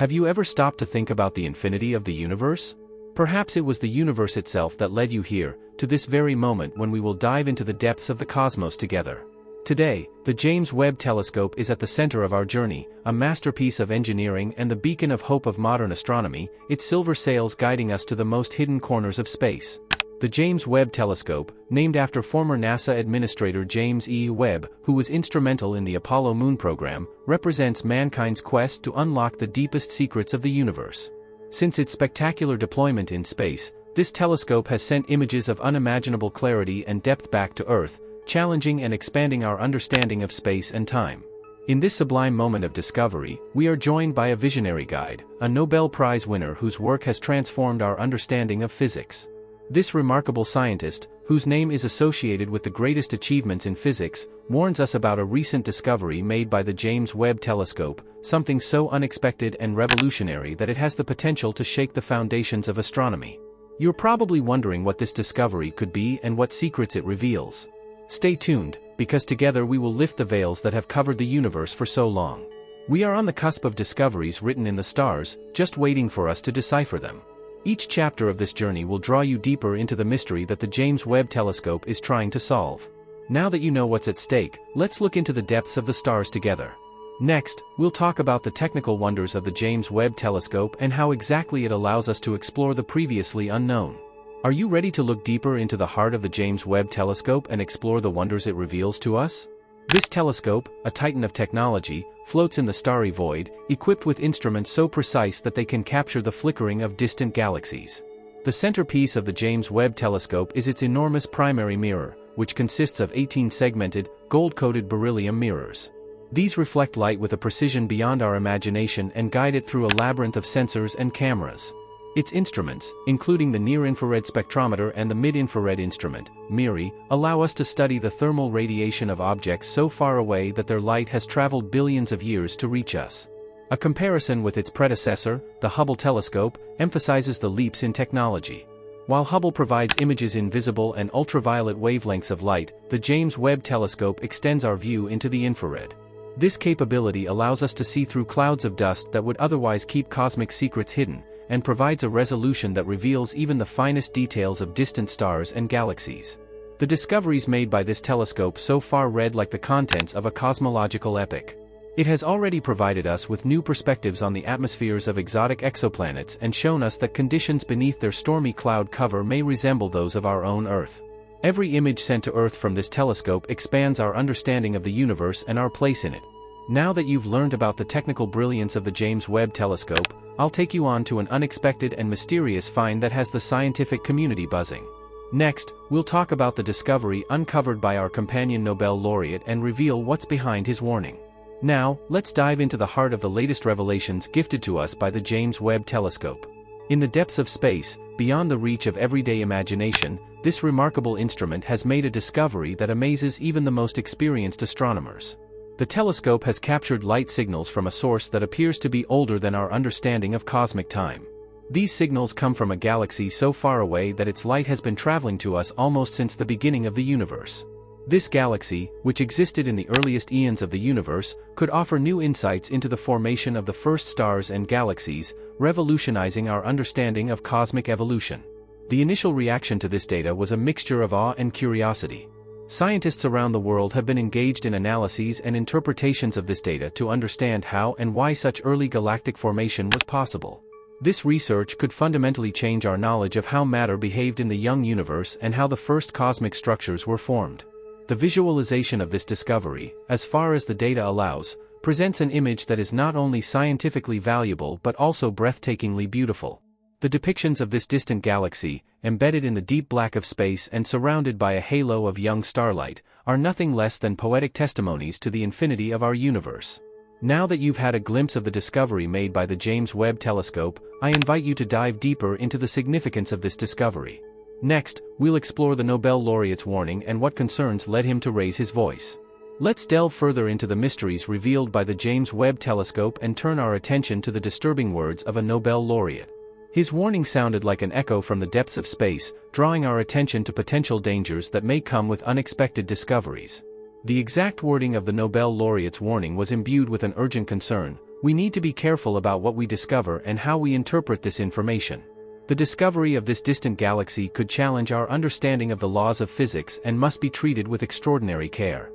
Have you ever stopped to think about the infinity of the universe? Perhaps it was the universe itself that led you here, to this very moment when we will dive into the depths of the cosmos together. Today, the James Webb Telescope is at the center of our journey, a masterpiece of engineering and the beacon of hope of modern astronomy, its silver sails guiding us to the most hidden corners of space. The James Webb Telescope, named after former NASA Administrator James E. Webb, who was instrumental in the Apollo moon program, represents mankind's quest to unlock the deepest secrets of the universe. Since its spectacular deployment in space, this telescope has sent images of unimaginable clarity and depth back to Earth, challenging and expanding our understanding of space and time. In this sublime moment of discovery, we are joined by a visionary guide, a Nobel Prize winner whose work has transformed our understanding of physics. This remarkable scientist, whose name is associated with the greatest achievements in physics, warns us about a recent discovery made by the James Webb Telescope, something so unexpected and revolutionary that it has the potential to shake the foundations of astronomy. You're probably wondering what this discovery could be and what secrets it reveals. Stay tuned, because together we will lift the veils that have covered the universe for so long. We are on the cusp of discoveries written in the stars, just waiting for us to decipher them. Each chapter of this journey will draw you deeper into the mystery that the James Webb Telescope is trying to solve. Now that you know what's at stake, let's look into the depths of the stars together. Next, we'll talk about the technical wonders of the James Webb Telescope and how exactly it allows us to explore the previously unknown. Are you ready to look deeper into the heart of the James Webb Telescope and explore the wonders it reveals to us? This telescope, a titan of technology, floats in the starry void, equipped with instruments so precise that they can capture the flickering of distant galaxies. The centerpiece of the James Webb Telescope is its enormous primary mirror, which consists of 18 segmented, gold-coated beryllium mirrors. These reflect light with a precision beyond our imagination and guide it through a labyrinth of sensors and cameras. Its instruments, including the near-infrared spectrometer and the mid-infrared instrument, MIRI, allow us to study the thermal radiation of objects so far away that their light has traveled billions of years to reach us. A comparison with its predecessor, the Hubble telescope, emphasizes the leaps in technology. While Hubble provides images in visible and ultraviolet wavelengths of light, the James Webb Telescope extends our view into the infrared. This capability allows us to see through clouds of dust that would otherwise keep cosmic secrets hidden, and provides a resolution that reveals even the finest details of distant stars and galaxies. The discoveries made by this telescope so far read like the contents of a cosmological epic. It has already provided us with new perspectives on the atmospheres of exotic exoplanets and shown us that conditions beneath their stormy cloud cover may resemble those of our own Earth. Every image sent to Earth from this telescope expands our understanding of the universe and our place in it. Now that you've learned about the technical brilliance of the James Webb Telescope, I'll take you on to an unexpected and mysterious find that has the scientific community buzzing. Next, we'll talk about the discovery uncovered by our companion Nobel laureate and reveal what's behind his warning. Now, let's dive into the heart of the latest revelations gifted to us by the James Webb Telescope. In the depths of space, beyond the reach of everyday imagination, this remarkable instrument has made a discovery that amazes even the most experienced astronomers. The telescope has captured light signals from a source that appears to be older than our understanding of cosmic time. These signals come from a galaxy so far away that its light has been traveling to us almost since the beginning of the universe. This galaxy, which existed in the earliest eons of the universe, could offer new insights into the formation of the first stars and galaxies, revolutionizing our understanding of cosmic evolution. The initial reaction to this data was a mixture of awe and curiosity. Scientists around the world have been engaged in analyses and interpretations of this data to understand how and why such early galactic formation was possible. This research could fundamentally change our knowledge of how matter behaved in the young universe and how the first cosmic structures were formed. The visualization of this discovery, as far as the data allows, presents an image that is not only scientifically valuable but also breathtakingly beautiful. The depictions of this distant galaxy, embedded in the deep black of space and surrounded by a halo of young starlight, are nothing less than poetic testimonies to the infinity of our universe. Now that you've had a glimpse of the discovery made by the James Webb Telescope, I invite you to dive deeper into the significance of this discovery. Next, we'll explore the Nobel laureate's warning and what concerns led him to raise his voice. Let's delve further into the mysteries revealed by the James Webb Telescope and turn our attention to the disturbing words of a Nobel laureate. His warning sounded like an echo from the depths of space, drawing our attention to potential dangers that may come with unexpected discoveries. The exact wording of the Nobel laureate's warning was imbued with an urgent concern, We need to be careful about what we discover and how we interpret this information. The discovery of this distant galaxy could challenge our understanding of the laws of physics and must be treated with extraordinary care.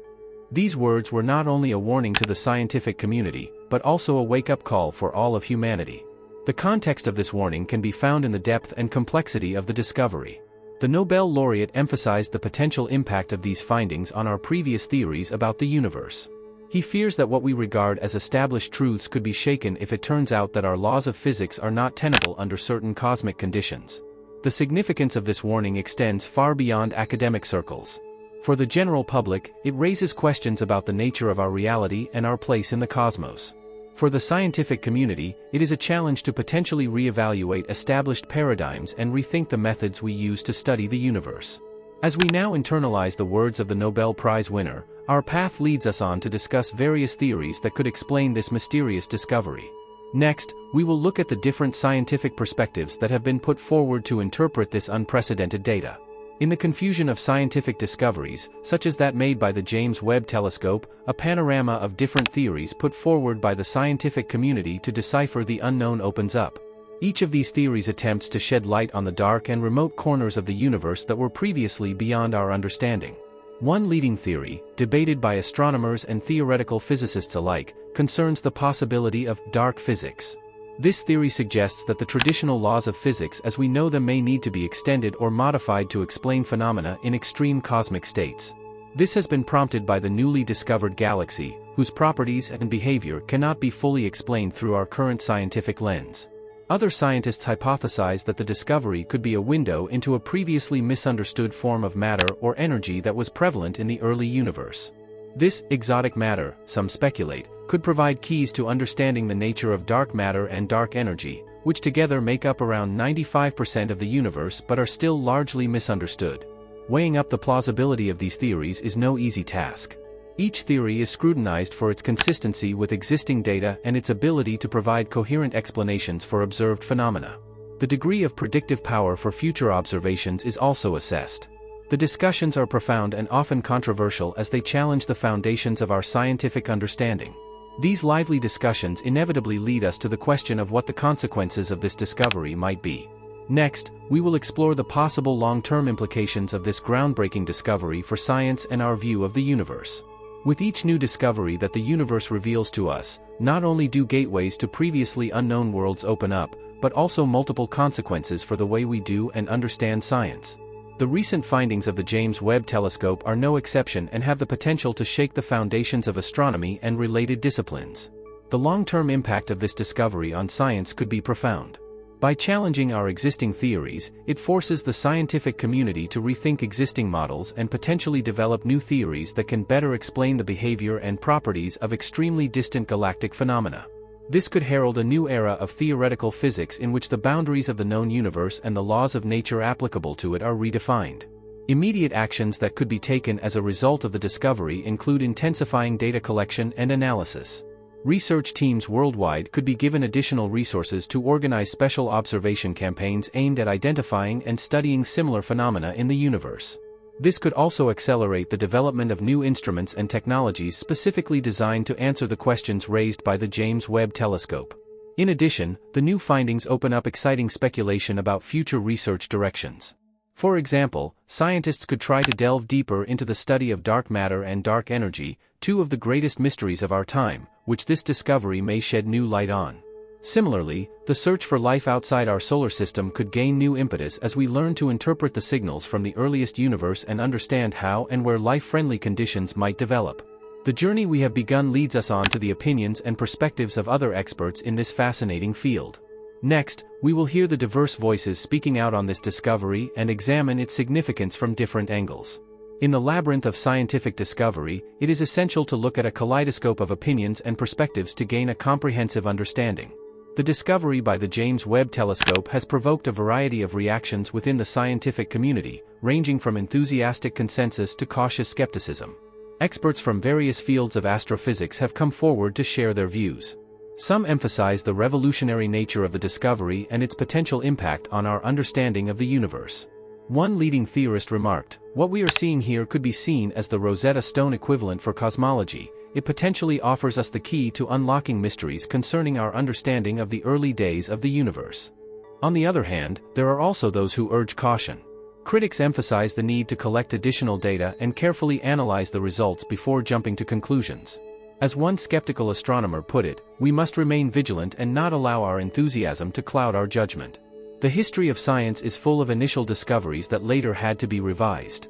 These words were not only a warning to the scientific community, but also a wake-up call for all of humanity. The context of this warning can be found in the depth and complexity of the discovery. The Nobel laureate emphasized the potential impact of these findings on our previous theories about the universe. He fears that what we regard as established truths could be shaken if it turns out that our laws of physics are not tenable under certain cosmic conditions. The significance of this warning extends far beyond academic circles. For the general public, it raises questions about the nature of our reality and our place in the cosmos. For the scientific community, it is a challenge to potentially reevaluate established paradigms and rethink the methods we use to study the universe. As we now internalize the words of the Nobel Prize winner, our path leads us on to discuss various theories that could explain this mysterious discovery. Next, we will look at the different scientific perspectives that have been put forward to interpret this unprecedented data. In the confusion of scientific discoveries, such as that made by the James Webb telescope, a panorama of different theories put forward by the scientific community to decipher the unknown opens up. Each of these theories attempts to shed light on the dark and remote corners of the universe that were previously beyond our understanding. One leading theory, debated by astronomers and theoretical physicists alike, concerns the possibility of dark physics. This theory suggests that the traditional laws of physics as we know them may need to be extended or modified to explain phenomena in extreme cosmic states. This has been prompted by the newly discovered galaxy, whose properties and behavior cannot be fully explained through our current scientific lens. Other scientists hypothesize that the discovery could be a window into a previously misunderstood form of matter or energy that was prevalent in the early universe. This exotic matter, some speculate, could provide keys to understanding the nature of dark matter and dark energy, which together make up around 95% of the universe but are still largely misunderstood. Weighing up the plausibility of these theories is no easy task. Each theory is scrutinized for its consistency with existing data and its ability to provide coherent explanations for observed phenomena. The degree of predictive power for future observations is also assessed. The discussions are profound and often controversial as they challenge the foundations of our scientific understanding. These lively discussions inevitably lead us to the question of what the consequences of this discovery might be. Next, we will explore the possible long-term implications of this groundbreaking discovery for science and our view of the universe. With each new discovery that the universe reveals to us, not only do gateways to previously unknown worlds open up, but also multiple consequences for the way we do and understand science. The recent findings of the James Webb telescope are no exception and have the potential to shake the foundations of astronomy and related disciplines. The long-term impact of this discovery on science could be profound. By challenging our existing theories, it forces the scientific community to rethink existing models and potentially develop new theories that can better explain the behavior and properties of extremely distant galactic phenomena. This could herald a new era of theoretical physics in which the boundaries of the known universe and the laws of nature applicable to it are redefined. Immediate actions that could be taken as a result of the discovery include intensifying data collection and analysis. Research teams worldwide could be given additional resources to organize special observation campaigns aimed at identifying and studying similar phenomena in the universe. This could also accelerate the development of new instruments and technologies specifically designed to answer the questions raised by the James Webb telescope. In addition, the new findings open up exciting speculation about future research directions. For example, scientists could try to delve deeper into the study of dark matter and dark energy, two of the greatest mysteries of our time, which this discovery may shed new light on. Similarly, the search for life outside our solar system could gain new impetus as we learn to interpret the signals from the earliest universe and understand how and where life-friendly conditions might develop. The journey we have begun leads us on to the opinions and perspectives of other experts in this fascinating field. Next, we will hear the diverse voices speaking out on this discovery and examine its significance from different angles. In the labyrinth of scientific discovery, it is essential to look at a kaleidoscope of opinions and perspectives to gain a comprehensive understanding. The discovery by the James Webb telescope has provoked a variety of reactions within the scientific community, ranging from enthusiastic consensus to cautious skepticism. Experts from various fields of astrophysics have come forward to share their views. Some emphasize the revolutionary nature of the discovery and its potential impact on our understanding of the universe. One leading theorist remarked, "What we are seeing here could be seen as the Rosetta Stone equivalent for cosmology. it potentially offers us the key to unlocking mysteries concerning our understanding of the early days of the universe. On the other hand, there are also those who urge caution. Critics emphasize the need to collect additional data and carefully analyze the results before jumping to conclusions. As one skeptical astronomer put it, we must remain vigilant and not allow our enthusiasm to cloud our judgment. The history of science is full of initial discoveries that later had to be revised.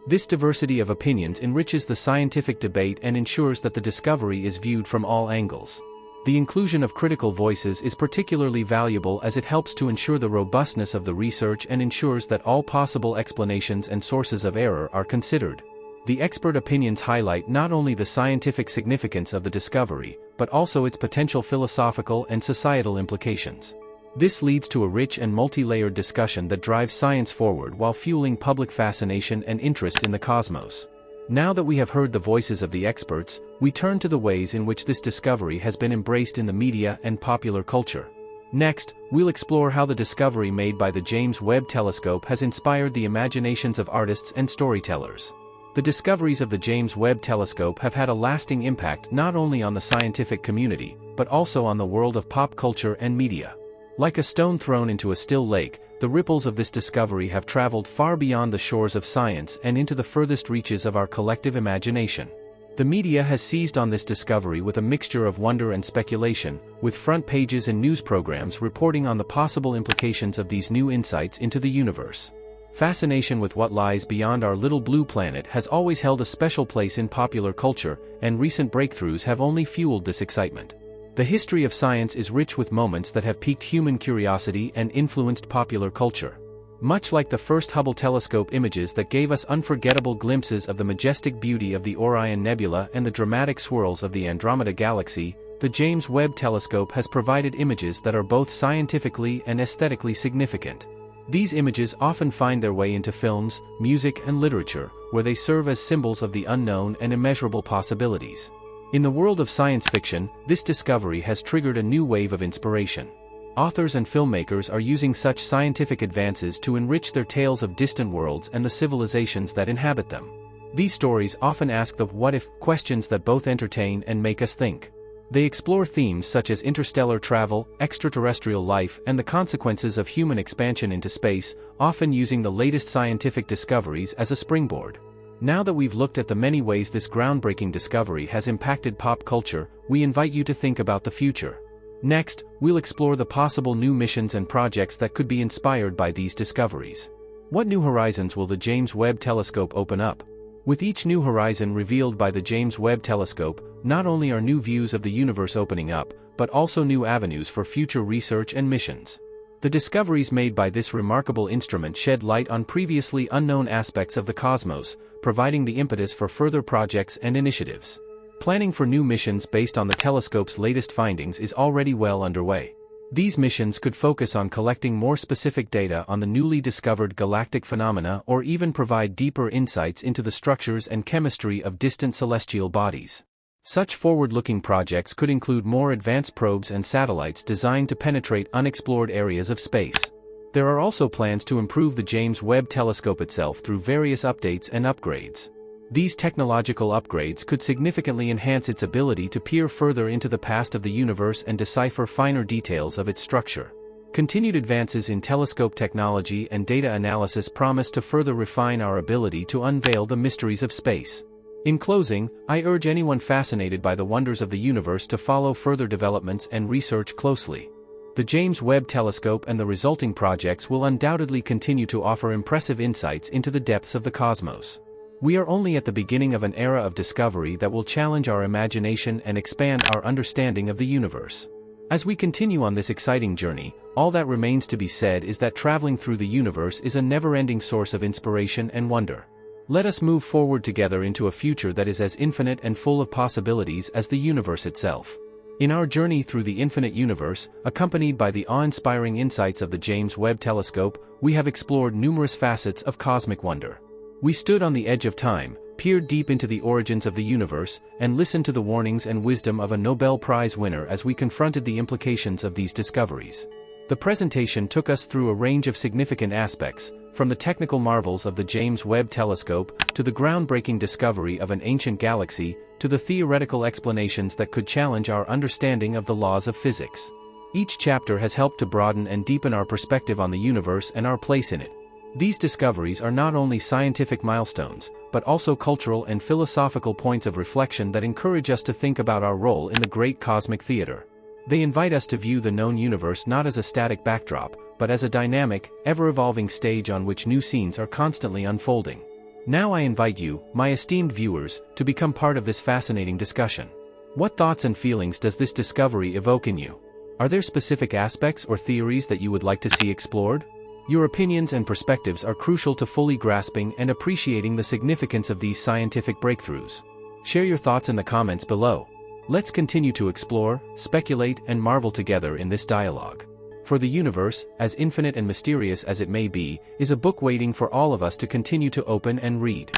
This diversity of opinions enriches the scientific debate and ensures that the discovery is viewed from all angles. The inclusion of critical voices is particularly valuable as it helps to ensure the robustness of the research and ensures that all possible explanations and sources of error are considered. The expert opinions highlight not only the scientific significance of the discovery, but also its potential philosophical and societal implications. This leads to a rich and multi-layered discussion that drives science forward while fueling public fascination and interest in the cosmos. Now that we have heard the voices of the experts, we turn to the ways in which this discovery has been embraced in the media and popular culture. Next, we'll explore how the discovery made by the James Webb Telescope has inspired the imaginations of artists and storytellers. The discoveries of the James Webb Telescope have had a lasting impact not only on the scientific community, but also on the world of pop culture and media. Like a stone thrown into a still lake, the ripples of this discovery have traveled far beyond the shores of science and into the furthest reaches of our collective imagination. The media has seized on this discovery with a mixture of wonder and speculation, with front pages and news programs reporting on the possible implications of these new insights into the universe. Fascination with what lies beyond our little blue planet has always held a special place in popular culture, and recent breakthroughs have only fueled this excitement. The history of science is rich with moments that have piqued human curiosity and influenced popular culture. Much like the first Hubble telescope images that gave us unforgettable glimpses of the majestic beauty of the Orion Nebula and the dramatic swirls of the Andromeda Galaxy, the James Webb Telescope has provided images that are both scientifically and aesthetically significant. These images often find their way into films, music and literature, where they serve as symbols of the unknown and immeasurable possibilities. In the world of science fiction, this discovery has triggered a new wave of inspiration. Authors and filmmakers are using such scientific advances to enrich their tales of distant worlds and the civilizations that inhabit them. These stories often ask the what-if questions that both entertain and make us think. They explore themes such as interstellar travel, extraterrestrial life, and the consequences of human expansion into space, often using the latest scientific discoveries as a springboard. Now that we've looked at the many ways this groundbreaking discovery has impacted pop culture, we invite you to think about the future. Next, we'll explore the possible new missions and projects that could be inspired by these discoveries. What new horizons will the James Webb Telescope open up? With each new horizon revealed by the James Webb Telescope, not only are new views of the universe opening up, but also new avenues for future research and missions. The discoveries made by this remarkable instrument shed light on previously unknown aspects of the cosmos, providing the impetus for further projects and initiatives. Planning for new missions based on the telescope's latest findings is already well underway. These missions could focus on collecting more specific data on the newly discovered galactic phenomena or even provide deeper insights into the structures and chemistry of distant celestial bodies. Such forward-looking projects could include more advanced probes and satellites designed to penetrate unexplored areas of space. There are also plans to improve the James Webb Telescope itself through various updates and upgrades. These technological upgrades could significantly enhance its ability to peer further into the past of the universe and decipher finer details of its structure. Continued advances in telescope technology and data analysis promise to further refine our ability to unveil the mysteries of space. In closing, I urge anyone fascinated by the wonders of the universe to follow further developments and research closely. The James Webb Telescope and the resulting projects will undoubtedly continue to offer impressive insights into the depths of the cosmos. We are only at the beginning of an era of discovery that will challenge our imagination and expand our understanding of the universe. As we continue on this exciting journey, all that remains to be said is that traveling through the universe is a never-ending source of inspiration and wonder. Let us move forward together into a future that is as infinite and full of possibilities as the universe itself. In our journey through the infinite universe, accompanied by the awe-inspiring insights of the James Webb Telescope, we have explored numerous facets of cosmic wonder. We stood on the edge of time, peered deep into the origins of the universe, and listened to the warnings and wisdom of a Nobel Prize winner as we confronted the implications of these discoveries. The presentation took us through a range of significant aspects, From the technical marvels of the James Webb telescope, to the groundbreaking discovery of an ancient galaxy, to the theoretical explanations that could challenge our understanding of the laws of physics. Each chapter has helped to broaden and deepen our perspective on the universe and our place in it. These discoveries are not only scientific milestones, but also cultural and philosophical points of reflection that encourage us to think about our role in the great cosmic theater. They invite us to view the known universe not as a static backdrop, but as a dynamic, ever-evolving stage on which new scenes are constantly unfolding. Now I invite you, my esteemed viewers, to become part of this fascinating discussion. What thoughts and feelings does this discovery evoke in you? Are there specific aspects or theories that you would like to see explored? Your opinions and perspectives are crucial to fully grasping and appreciating the significance of these scientific breakthroughs. Share your thoughts in the comments below. Let's continue to explore, speculate, and marvel together in this dialogue. For the universe, as infinite and mysterious as it may be, is a book waiting for all of us to continue to open and read.